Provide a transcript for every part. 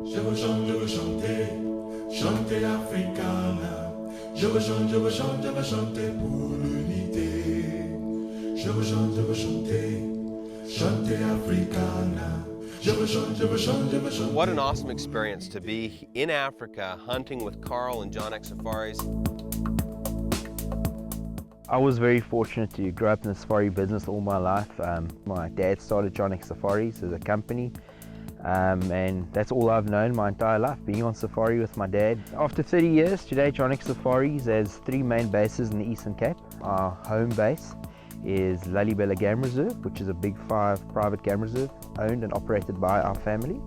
Je veux chanter, chanter africana. Je veux chanter pour l'unité. Je veux chanter, chanter africana. What an awesome experience to be in Africa hunting with Carl and JohnX Safaris. I was very fortunate to grow up in the safari business all my life. My dad started JohnX Safaris as a company, and that's all I've known my entire life, being on safari with my dad. After 30 years, today JohnX Safaris has 3 main bases in the Eastern Cape. Our home base is Lalibela Game Reserve, which is a Big 5 private game reserve owned and operated by our family.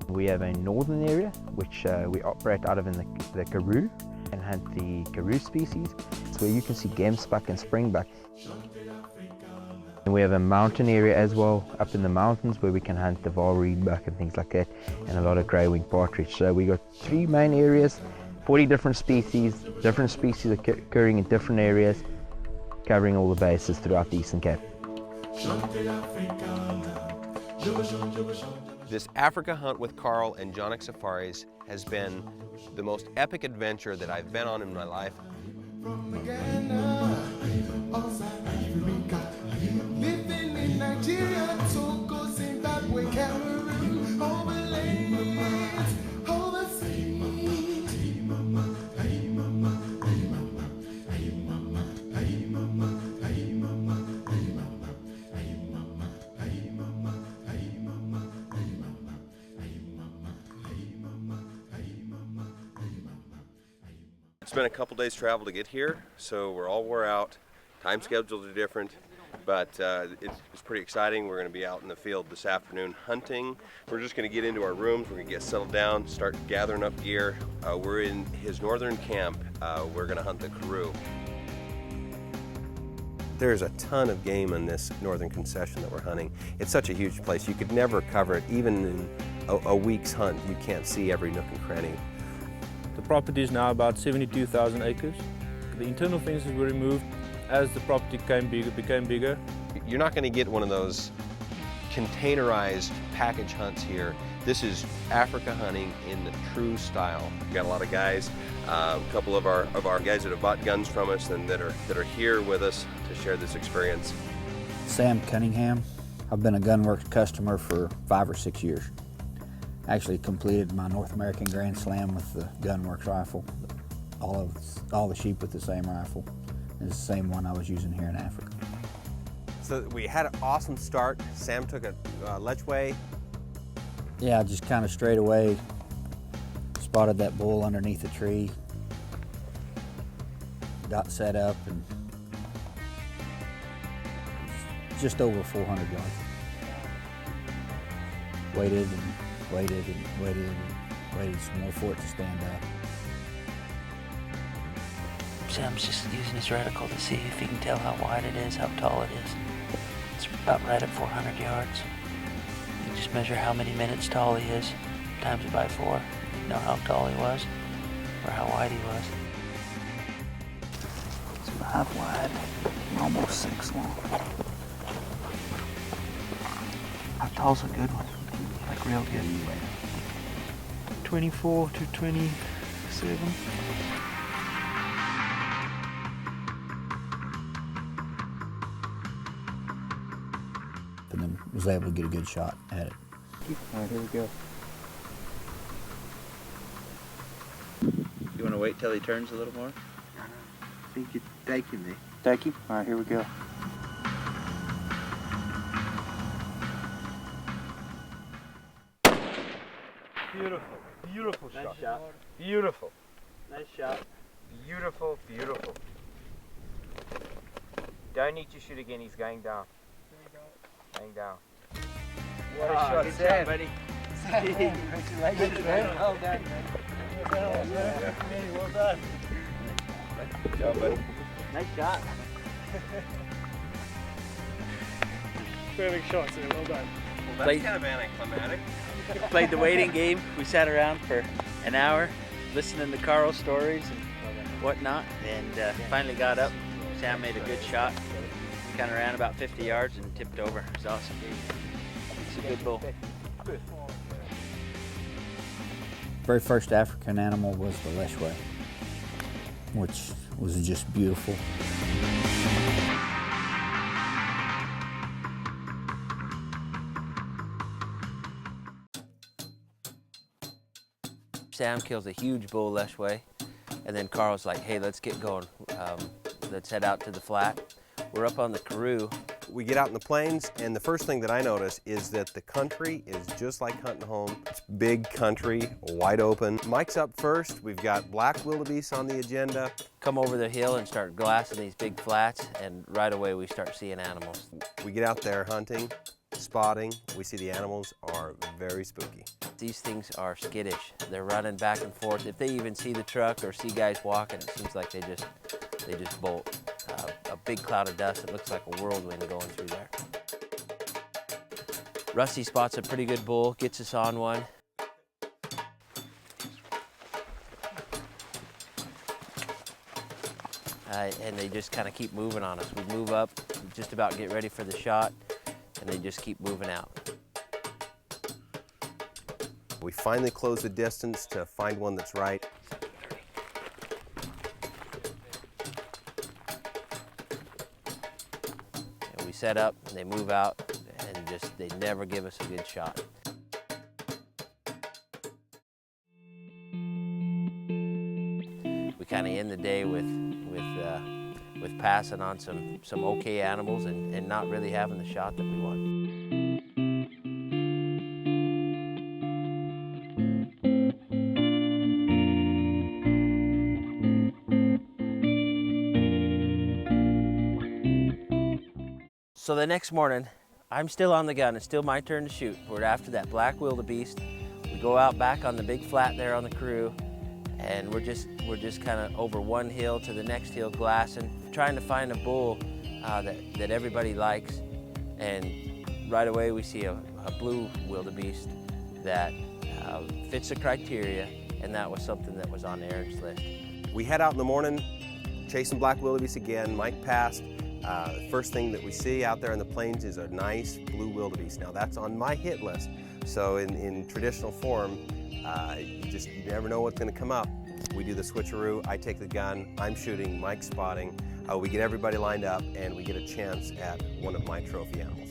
We have a northern area which we operate out of in the Karoo and hunt the Karoo species. It's where you can see gamsbuck and springbuck. And we have a mountain area as well up in the mountains where we can hunt the Vaal reedbuck and things like that, and a lot of grey-winged partridge. So we got 3 main areas, 40 different species occurring in different areas, covering all the bases throughout the Eastern Cape. This Africa hunt with Carl and JohnX Safaris has been the most epic adventure that I've been on in my life. Living in Nigeria, Togo, Zimbabwe, Cameroon, overlands, overseas. It's been a couple days travel to get here, so we're all wore out. Time schedules are different, but it's pretty exciting. We're going to be out in the field this afternoon hunting. We're just going to get into our rooms. We're going to get settled down, start gathering up gear. We're in his northern camp. We're going to hunt the Karoo. There's a ton of game in this northern concession that we're hunting. It's such a huge place. You could never cover it. Even in a week's hunt, you can't see every nook and cranny. The property is now about 72,000 acres. The internal fences were removed as the property became bigger. You're not going to get one of those containerized package hunts here. This is Africa hunting in the true style. We've got a lot of guys, a couple of our guys that have bought guns from us and that are here with us to share this experience. Sam Cunningham. I've been a Gunwerks customer for 5 or 6 years. Actually completed my North American Grand Slam with the Gunwerks rifle. All the sheep with the same rifle. It's the same one I was using here in Africa. So we had an awesome start. Sam took a lechwe. Yeah, just kind of straight away spotted that bull underneath a tree. Got set up and just over 400 yards. Waited and waited and waited and waited some more for it to stand up. Sam's just using his reticle to see if he can tell how wide it is, how tall it is. It's about right at 400 yards. You just measure how many minutes tall he is, times it by 4. You know how tall he was, or how wide he was. It's 5 wide, almost 6 long. How tall's a good one? Like real good. 24 to 27. And then was able to get a good shot at it. All right, here we go. You want to wait till he turns a little more? I think you're taking me. Take him? All right, here we go. Beautiful, beautiful shot. Nice shot. Beautiful. Nice shot. Beautiful, beautiful. Don't need to shoot again, he's going down. Going down. What a shot, good Sam. job, buddy. Congratulations, man. Well done, man. Well done. Good job, buddy. Nice shot. Perfect shot, Sam. Well done. Well, that's kind of anticlimactic. Played the waiting game. We sat around for an hour listening to Carl's stories and whatnot, and finally got up. Sam made a good shot. Kind of ran about 50 yards and tipped over. It was awesome. It's a good bull. Very first African animal was the lechwe, which was just beautiful. Sam kills a huge bull lechwe, and then Carl's like, hey, let's get going. Let's head out to the flat. We're up on the Karoo. We get out in the plains, and the first thing that I notice is that the country is just like hunting home. It's big country, wide open. Mike's up first. We've got black wildebeest on the agenda. Come over the hill and start glassing these big flats, and right away we start seeing animals. We get out there hunting, spotting. We see the animals are very spooky. These things are skittish. They're running back and forth. If they even see the truck or see guys walking, it seems like they just bolt. A big cloud of dust. It looks like a whirlwind going through there. Rusty spots a pretty good bull, gets us on one. And they just kind of keep moving on us. We move up, just about get ready for the shot, and they just keep moving out. We finally close the distance to find one that's right. And we set up, and they move out, and they never give us a good shot. We kind of end the day with passing on some okay animals and not really having the shot that we want. So the next morning, I'm still on the gun. It's still my turn to shoot. We're after that black wildebeest. We go out back on the big flat there on the Karoo, and we're just kind of over one hill to the next hill glassing, trying to find a bull that everybody likes. And right away we see a blue wildebeest that fits the criteria, and that was something that was on Aaron's list. We head out in the morning, chasing black wildebeest again. Mike passed. The first thing that we see out there in the plains is a nice blue wildebeest. Now that's on my hit list. So in traditional form, you never know what's going to come up. We do the switcheroo. I take the gun, I'm shooting, Mike's spotting. We get everybody lined up, and we get a chance at one of my trophy animals.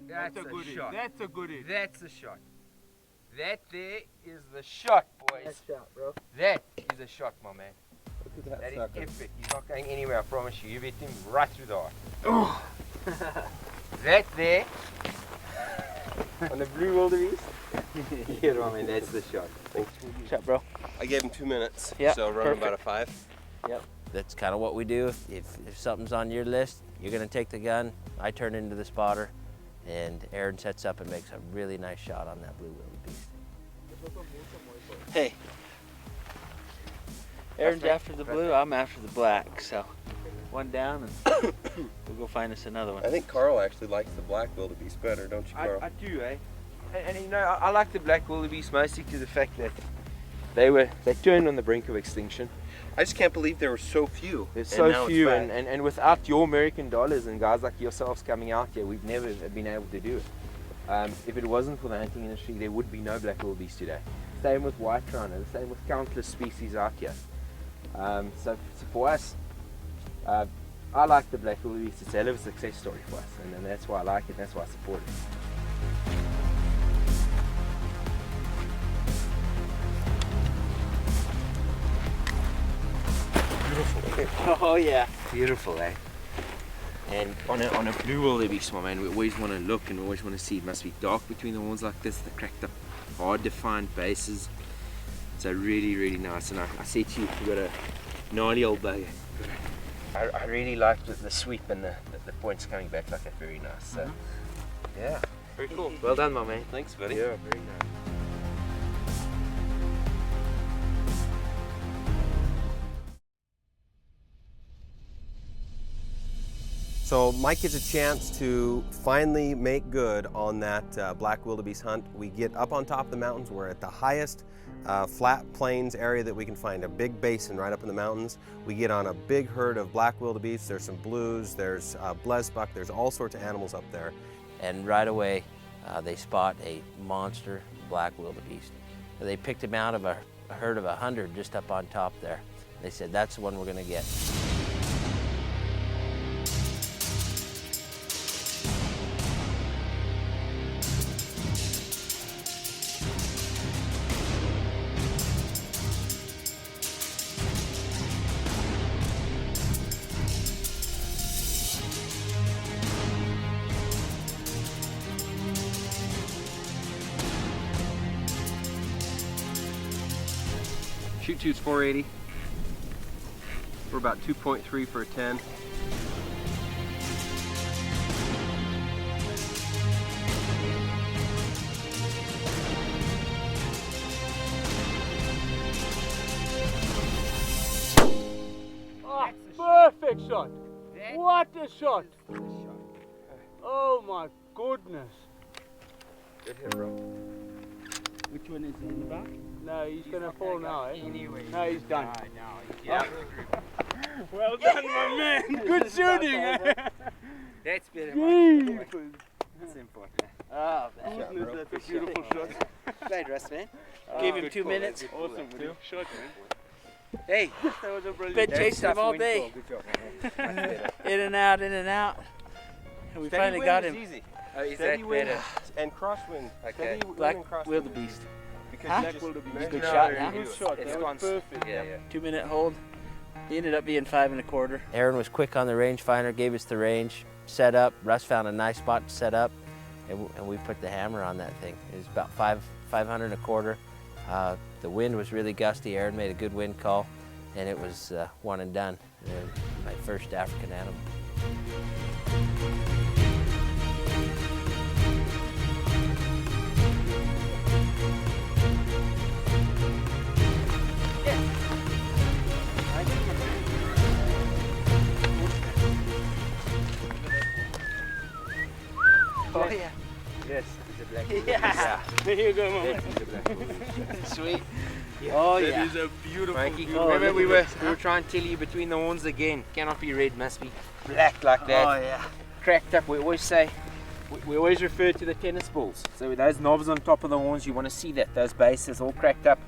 That's a goodie. That's a goodie. That's a shot. That there is the shot, boys. That's a shot, bro. That is a shot, my man. That is epic. He's not going anywhere, I promise you. You've hit him right through the heart. Oh. That there on the blue wildebeest. Yeah, I mean, that's the shot. Thanks. Shot, bro. I gave him 2 minutes, yep, so run about a 5. Yep. That's kind of what we do. If something's on your list, you're going to take the gun. I turn into the spotter, and Aaron sets up and makes a really nice shot on that blue wildebeest. Hey, Aaron's after the blue, I'm after the black, so one down and we'll go find us another one. I think Carl actually likes the black wildebeest better, don't you, Carl? I do, eh? And you know, I like the black wildebeest mostly to the fact that they turned on the brink of extinction. I just can't believe there were so few. There's so few, and without your American dollars and guys like yourselves coming out here, we'd never have been able to do it. If it wasn't for the hunting industry, there would be no black wildebeest today. Same with white rhino, the same with countless species out here. So for us, I like the black wildebeest. It's a hell of a success story for us, and that's why I like it, and that's why I support it. Oh yeah. Beautiful, eh? And on a blue wildebeest, my man, we always want to look and we always want to see it must be dark between the horns like this, the cracked up, hard defined bases. So really, really nice. And I say to you, you've got a gnarly old bugger. I really like the sweep and the points coming back like that, very nice. So yeah, very cool. Well done, my man. Thanks, buddy. Yeah, very nice. So Mike gets a chance to finally make good on that black wildebeest hunt. We get up on top of the mountains. We're at the highest flat plains area that we can find, a big basin right up in the mountains. We get on a big herd of black wildebeest. There's some blues, there's Blesbok, there's all sorts of animals up there. And right away, they spot a monster black wildebeest. They picked him out of a herd of 100 just up on top there. They said, that's the one we're gonna get. Shoot two's 480. We're about 2.3 for a 10. Oh, perfect shot! What a shot! Oh my goodness! Good hit, bro. Which one is in the back? No, he's gonna fall now, eh? Anyway. No, he's done. Yeah. Well done, my man! Good shooting, eh? That's better. Simple. Oh, Goodness, that's a beautiful shot. Played, Russ, man. Gave him 2 minutes. Awesome, shot, man. Hey, That was a brilliant. Been chasing him all day. Good job, man. In and out, in and out. And we finally got him. Easy. Oh, is Steady that wind better? and crosswind. Okay. Steady wind Black and crosswind. wildebeest. Because Huh? you just measure Good out shot, there huh? and do Good it. shot. It's That was constant. perfect. Yeah, yeah. 2-minute hold. He ended up being 5 1/4. Aaron was quick on the rangefinder, gave us the range, set up. Russ found a nice spot to set up, and we put the hammer on that thing. It was about 500 1/4. The wind was really gusty. Aaron made a good wind call, and it was one and done. My first African animal. Oh, yeah. Yes, it's a black Yeah. There you go, man. Sweet. Oh, That yeah. is a beautiful, Mikey, beautiful. remember we were trying to tell you between the horns again. Cannot be red, must be black like that. Oh yeah. Cracked up. We always say, we always refer to the tennis balls. So with those knobs on top of the horns, you want to see that those bases all cracked up.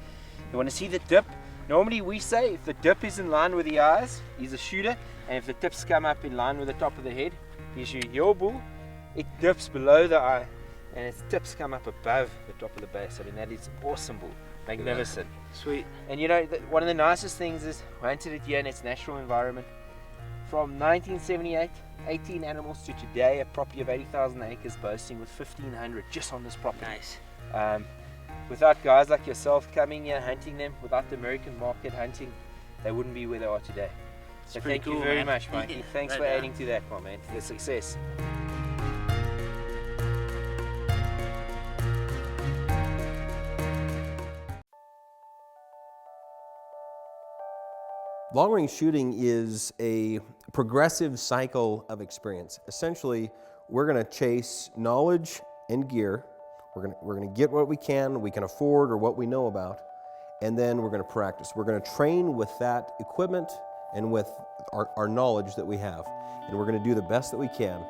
You want to see the dip. Normally we say if the dip is in line with the eyes, he's a shooter, and if the tips come up in line with the top of the head, he's your bull. It dips below the eye, and its tips come up above the top of the base. I mean, that is awesome bull. Magnificent. Sweet. And you know, one of the nicest things is we hunted it here in its natural environment. From 1978, 18 animals to today, a property of 80,000 acres boasting with 1,500 just on this property. Nice. Without guys like yourself coming here, hunting them, without the American market hunting, they wouldn't be where they are today. So pretty thank you cool, very man. much, Mikey. Thanks for Right on. adding to that, my man, to the success. Long range shooting is a progressive cycle of experience. Essentially, we're going to chase knowledge and gear. We're going to get what we can afford, or what we know about, and then we're going to practice. We're going to train with that equipment and with our knowledge that we have, and we're going to do the best that we can.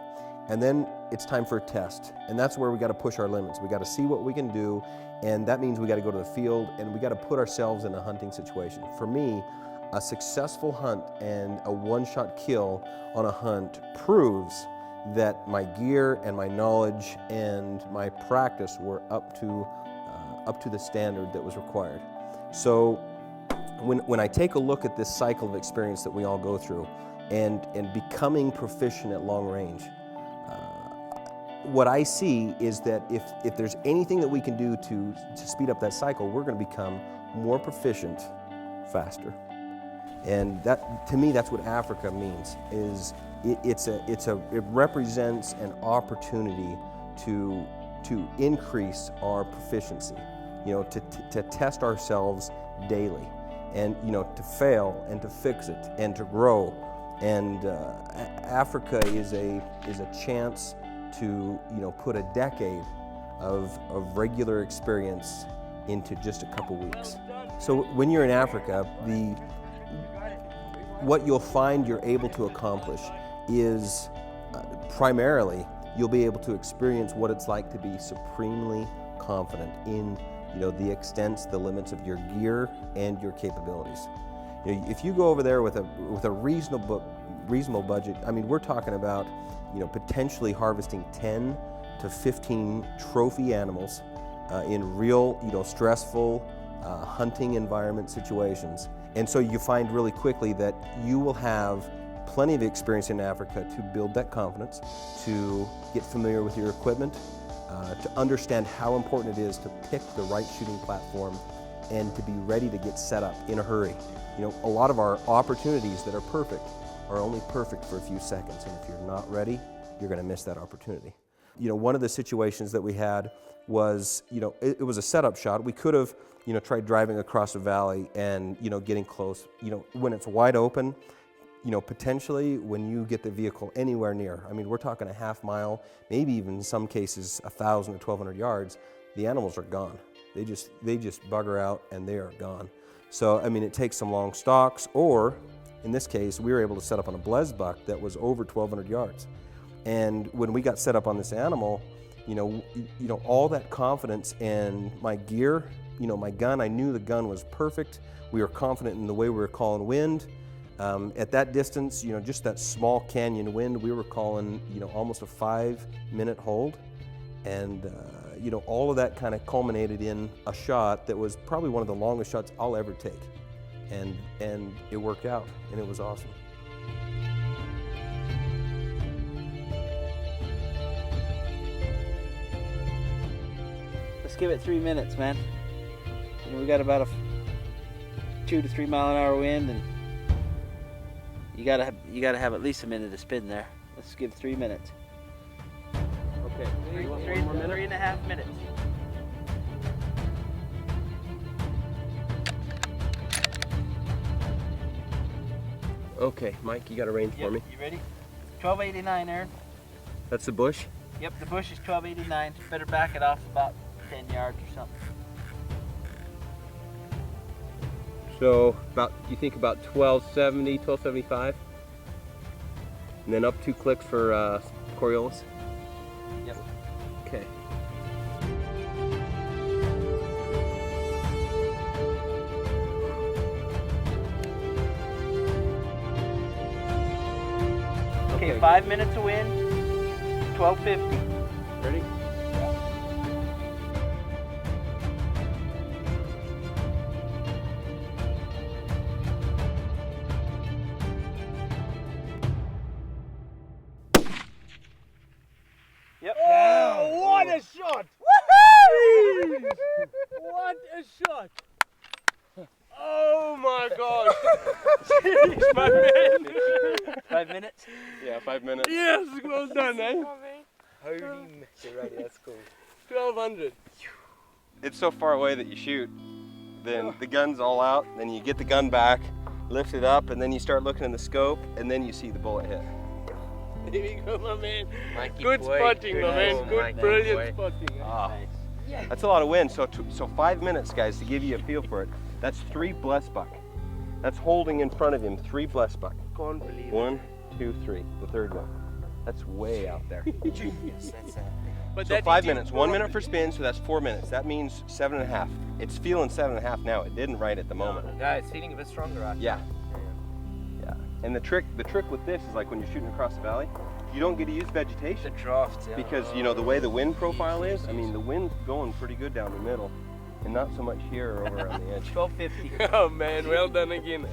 And then it's time for a test, and that's where we got to push our limits. We got to see what we can do, and that means we got to go to the field and we got to put ourselves in a hunting situation. For me, a successful hunt and a one-shot kill on a hunt proves that my gear and my knowledge and my practice were up to the standard that was required. So when I take a look at this cycle of experience that we all go through, and becoming proficient at long range. What I see is that if there's anything that we can do to speed up that cycle, we're going to become more proficient faster. And that, to me, that's what Africa means. Is it represents an opportunity to increase our proficiency, to test ourselves daily, and to fail and to fix it and to grow. And Africa is a chance to put a decade of regular experience into just a couple weeks. So when you're in Africa, what you'll find you're able to accomplish is primarily you'll be able to experience what it's like to be supremely confident in the extents, the limits of your gear and your capabilities. If you go over there with a reasonable budget, I mean, we're talking about potentially harvesting 10 to 15 trophy animals in real stressful hunting environment situations. And so you find really quickly that you will have plenty of experience in Africa to build that confidence, to get familiar with your equipment, to understand how important it is to pick the right shooting platform, and to be ready to get set up in a hurry. A lot of our opportunities that are perfect are only perfect for a few seconds, and if you're not ready, you're going to miss that opportunity. One of the situations that we had was, it was a setup shot. We could have, tried driving across a valley and, getting close. When it's wide open, potentially when you get the vehicle anywhere near, I mean, we're talking a half mile, maybe even in some cases 1,000 or 1,200 yards, the animals are gone. They just bugger out and they are gone. So, I mean, it takes some long stalks, or in this case, we were able to set up on a Blesbok that was over 1,200 yards. And when we got set up on this animal, all that confidence in my gear, my gun, I knew the gun was perfect. We were confident in the way we were calling wind. At that distance, just that small canyon wind, we were calling, almost a 5-minute hold. And, all of that kind of culminated in a shot that was probably one of the longest shots I'll ever take. And it worked out, and it was awesome. Let's give it 3 minutes, man. We got about a 2 to 3 mile an hour wind, and you gotta have at least a minute to spin there. Let's give 3 minutes. Okay. 3.5 minutes. Okay, Mike, you got a range for me? You ready? 1289, Aaron. That's the bush? Yep, the bush is 1289. Better back it off about 10 yards or something. So you think about 1270, 1275? And then up 2 clicks for Coriolis? Yep. Okay. Okay, 5 minutes of wind, 1250. Ready? Yep. Oh, what a shot! Woohoo! What a shot! Oh my God! Jeez, my man! 5 minutes? Yeah, 5 minutes. Yes, well done, eh? Holy macaroni, that's cool. 1200. It's so far away that you shoot, then the gun's all out, then you get the gun back, lift it up, and then you start looking in the scope, and then you see the bullet hit. There you go, my man. Mikey Good boy. spotting, my man. Oh, Good, Mikey brilliant boy. spotting. Ah, that's a lot of wind. So 5 minutes, guys, to give you a feel for it. That's 3 Blesbok. That's holding in front of him 3 Blesbok. Can't believe it. 1, 2, 3. The third one. That's way out there. Genius, that's it. But So that 5 is minutes. 1 minute for spin, so that's 4 minutes. That means 7.5. It's feeling 7.5 now. It didn't right at the moment. No, it's feeling a bit stronger right Yeah. Yeah. And the trick with this is like when you're shooting across the valley, you don't get to use vegetation. The draft, yeah. Because the way the wind profile is, I mean the wind's going pretty good down the middle, and not so much here or over on the edge. 1250. Oh man, well done again.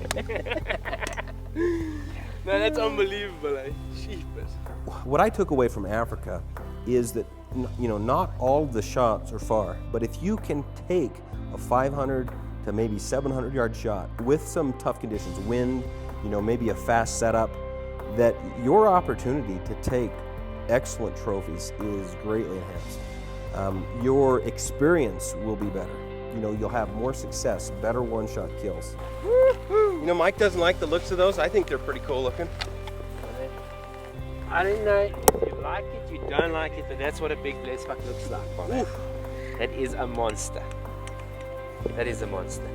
No, that's unbelievable, eh? Sheepers. What I took away from Africa is that not all of the shots are far, but if you can take a 500 to maybe 700 yard shot with some tough conditions, wind, maybe a fast setup, that your opportunity to take excellent trophies is greatly enhanced. Your experience will be better. You'll have more success, better one-shot kills. Mike doesn't like the looks of those. I think they're pretty cool looking. I don't know if you like it, you don't like it, but that's what a big Blesbok looks like, brother. That is a monster. That is a monster.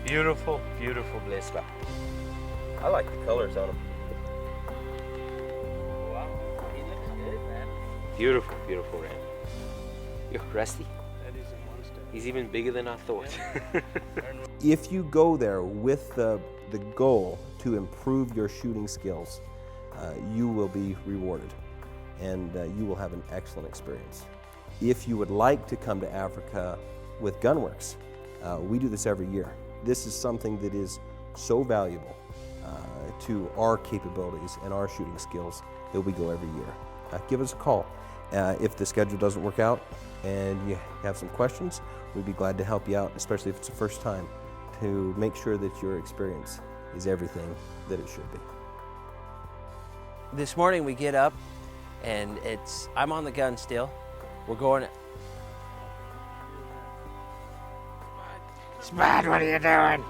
Beautiful, beautiful Blesbok. I like the colors on them. Wow, he looks good, man. Beautiful, beautiful ram. You're Rusty. That is a monster. He's even bigger than I thought. If you go there with the goal to improve your shooting skills, you will be rewarded, and you will have an excellent experience. If you would like to come to Africa with Gunwerks, we do this every year. This is something that is so valuable to our capabilities and our shooting skills that we go every year. Give us a call. If the schedule doesn't work out and you have some questions, we'd be glad to help you out, especially if it's the first time, to make sure that your experience is everything that it should be. This morning we get up and I'm on the gun still. We're going. Spud, what are you doing?